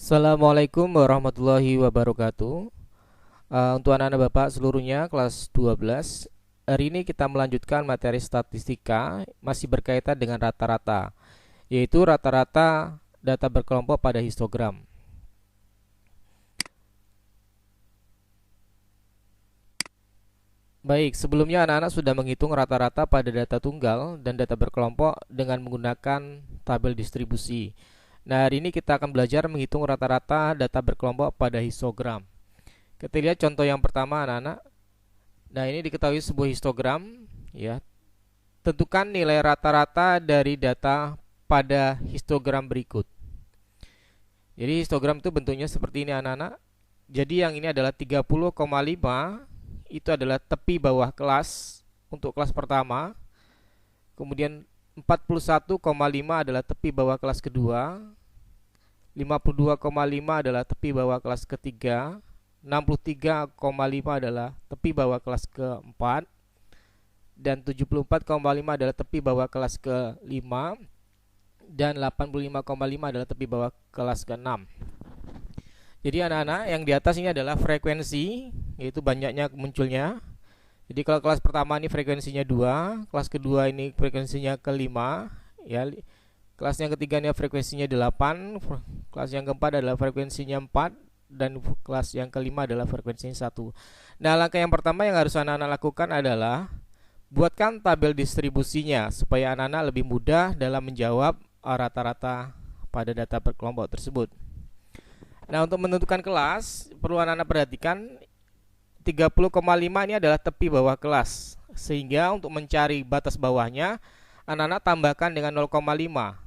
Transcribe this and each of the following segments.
Assalamualaikum warahmatullahi wabarakatuh. Untuk anak-anak Bapak seluruhnya kelas 12, hari ini kita melanjutkan materi statistika masih berkaitan dengan rata-rata, yaitu rata-rata data berkelompok pada histogram. Baik, sebelumnya anak-anak sudah menghitung rata-rata pada data tunggal dan data berkelompok dengan menggunakan tabel distribusi. Nah, hari ini kita akan belajar menghitung rata-rata data berkelompok pada histogram. Kita lihat contoh yang pertama, anak-anak. Nah, ini diketahui sebuah histogram, ya. Tentukan nilai rata-rata dari data pada histogram berikut. Jadi histogram itu bentuknya seperti ini, anak-anak. Jadi yang ini adalah 30,5, itu adalah tepi bawah kelas untuk kelas pertama. Kemudian 41,5 adalah tepi bawah kelas kedua. 52,5 adalah tepi bawah kelas ketiga. 63,5 adalah tepi bawah kelas keempat, dan 74,5 adalah tepi bawah kelas kelima, dan 85,5 adalah tepi bawah kelas keenam. Jadi anak-anak, yang di atas ini adalah frekuensi, yaitu banyaknya munculnya. Jadi kalau kelas pertama ini frekuensinya 2, kelas kedua ini frekuensinya ke-5, ya. Kelas yang ketiga ini frekuensinya 8, kelas yang keempat adalah frekuensinya 4, dan kelas yang kelima adalah frekuensinya 1. Nah, langkah yang pertama yang harus anak-anak lakukan adalah buatkan tabel distribusinya supaya anak-anak lebih mudah dalam menjawab rata-rata pada data berkelompok tersebut. Nah, untuk menentukan kelas perlu anak-anak perhatikan 30,5 ini adalah tepi bawah kelas, sehingga untuk mencari batas bawahnya anak-anak tambahkan dengan 0,5.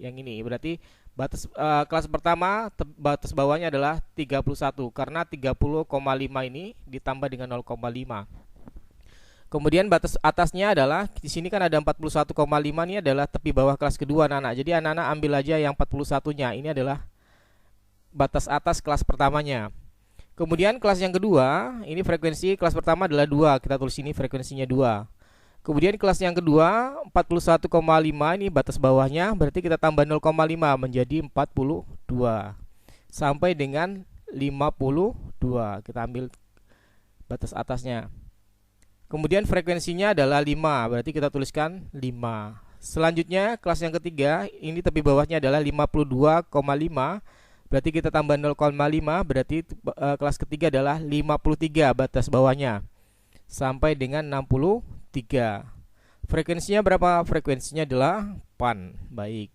Yang ini berarti batas kelas pertama batas bawahnya adalah 31, karena 30,5 ini ditambah dengan 0,5. Kemudian batas atasnya adalah di sini kan ada 41,5, ini adalah tepi bawah kelas kedua, anak-anak. Jadi anak-anak ambil aja yang 41-nya. Ini adalah batas atas kelas pertamanya. Kemudian kelas yang kedua, ini frekuensi kelas pertama adalah 2. Kita tulis ini frekuensinya 2. Kemudian kelas yang kedua 41,5, ini batas bawahnya, berarti kita tambah 0,5 menjadi 42 sampai dengan 52. Kita ambil batas atasnya. Kemudian frekuensinya adalah 5, berarti kita tuliskan 5. Selanjutnya kelas yang ketiga, ini tepi bawahnya adalah 52,5, berarti kita tambah 0,5, berarti kelas ketiga adalah 53, batas bawahnya, sampai dengan 63. Frekuensinya berapa? Frekuensinya 8. Baik.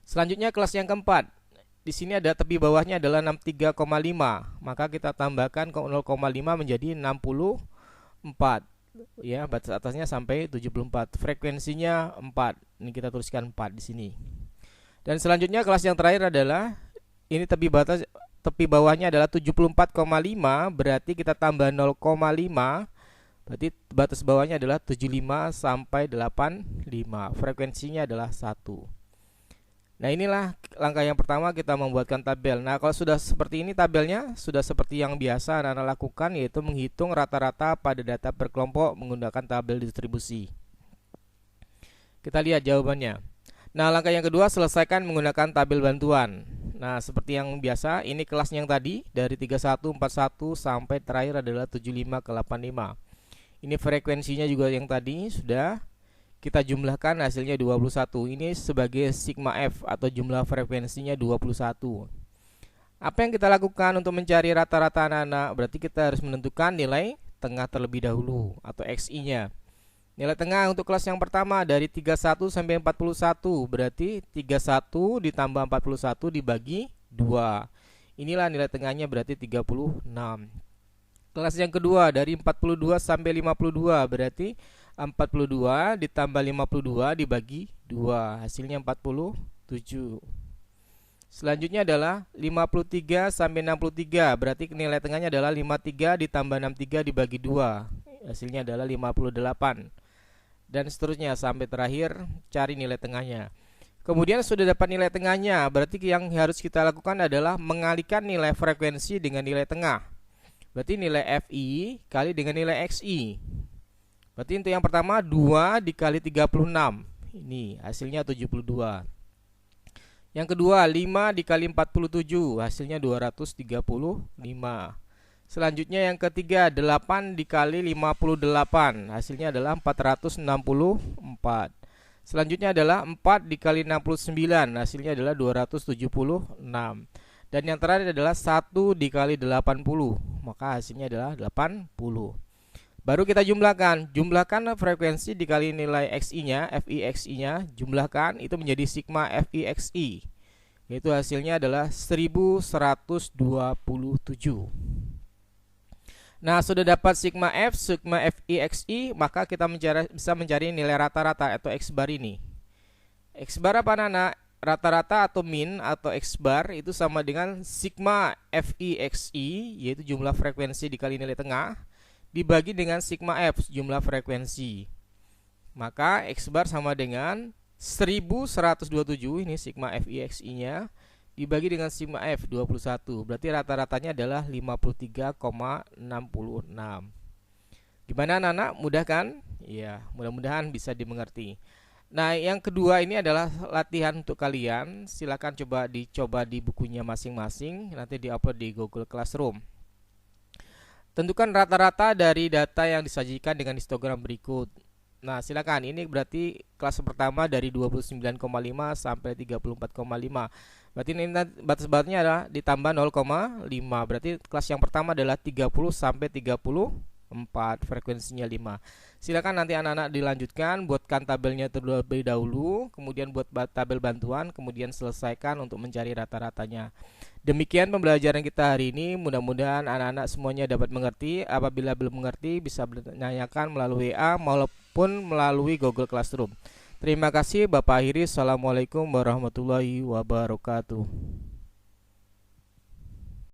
Selanjutnya kelas yang keempat. Di sini ada tepi bawahnya adalah 63,5. Maka kita tambahkan 0,5 menjadi 64. Ya, batas atasnya sampai 74. Frekuensinya 4. Ini kita tuliskan 4 di sini. Dan selanjutnya kelas yang terakhir adalah ini tepi bawahnya adalah 74,5, berarti kita tambah 0,5, berarti batas bawahnya adalah 75 sampai 85. Frekuensinya adalah 1. Nah, inilah langkah yang pertama, kita membuatkan tabel. Nah, kalau sudah seperti ini tabelnya, sudah seperti yang biasa anak-anak lakukan, yaitu menghitung rata-rata pada data berkelompok menggunakan tabel distribusi. Kita lihat jawabannya. Nah, langkah yang kedua, selesaikan menggunakan tabel bantuan. Nah, seperti yang biasa, ini kelasnya yang tadi dari 31, 41 sampai terakhir adalah 75 ke 85. Ini frekuensinya juga yang tadi sudah kita jumlahkan, hasilnya 21. Ini sebagai sigma F atau jumlah frekuensinya 21. Apa yang kita lakukan untuk mencari rata-rata anak-anak? Berarti kita harus menentukan nilai tengah terlebih dahulu atau XI-nya. Nilai tengah untuk kelas yang pertama dari 31 sampai 41, berarti 31 ditambah 41 dibagi 2. Inilah nilai tengahnya, berarti 36. Kelas yang kedua dari 42 sampai 52, berarti 42 ditambah 52 dibagi 2, hasilnya 47. Selanjutnya adalah 53 sampai 63, berarti nilai tengahnya adalah 53 ditambah 63 dibagi 2, hasilnya adalah 58. Dan seterusnya sampai terakhir cari nilai tengahnya. Kemudian sudah dapat nilai tengahnya, berarti yang harus kita lakukan adalah mengalihkan nilai frekuensi dengan nilai tengah. Berarti nilai FI kali dengan nilai XI. Berarti untuk yang pertama 2 dikali 36. Ini hasilnya 72. Yang kedua, 5 dikali 47, hasilnya 235. Selanjutnya yang ketiga, 8 dikali 58, hasilnya adalah 464. Selanjutnya adalah 4 dikali 69, hasilnya adalah 276. Dan yang terakhir adalah 1 dikali 80, maka hasilnya adalah 80. Baru kita jumlahkan. Jumlahkan frekuensi dikali nilai XI-nya, FIXI-nya, jumlahkan itu menjadi sigma FIXI. Yaitu hasilnya adalah 1127. Nah, sudah dapat sigma F, sigma FIXI, maka kita bisa mencari nilai rata-rata atau X bar ini. X bar apa anak-anak? Rata-rata atau min atau X bar itu sama dengan sigma FIXI, yaitu jumlah frekuensi dikali nilai tengah, dibagi dengan sigma F, jumlah frekuensi. Maka X bar sama dengan 1127, ini sigma FIXI-nya, dibagi dengan sigma F 21. Berarti rata-ratanya adalah 53,66. Gimana anak-anak? Mudah kan? Ya, mudah-mudahan bisa dimengerti. Nah, yang kedua ini adalah latihan untuk kalian. Silakan dicoba di bukunya masing-masing, nanti diupload di Google Classroom. Tentukan rata-rata dari data yang disajikan dengan histogram berikut. Nah, silakan. Ini berarti kelas pertama dari 29,5 sampai 34,5. Berarti ini batas-batasnya adalah ditambah 0,5. Berarti kelas yang pertama adalah 30 sampai 34, frekuensinya 5. Silakan nanti anak-anak dilanjutkan, buatkan tabelnya terlebih dahulu, kemudian buat tabel bantuan, kemudian selesaikan untuk mencari rata-ratanya. Demikian pembelajaran kita hari ini. Mudah-mudahan anak-anak semuanya dapat mengerti. Apabila belum mengerti, bisa menanyakan melalui WA maupun melalui Google Classroom. Terima kasih, Bapak akhiri. Assalamualaikum warahmatullahi wabarakatuh.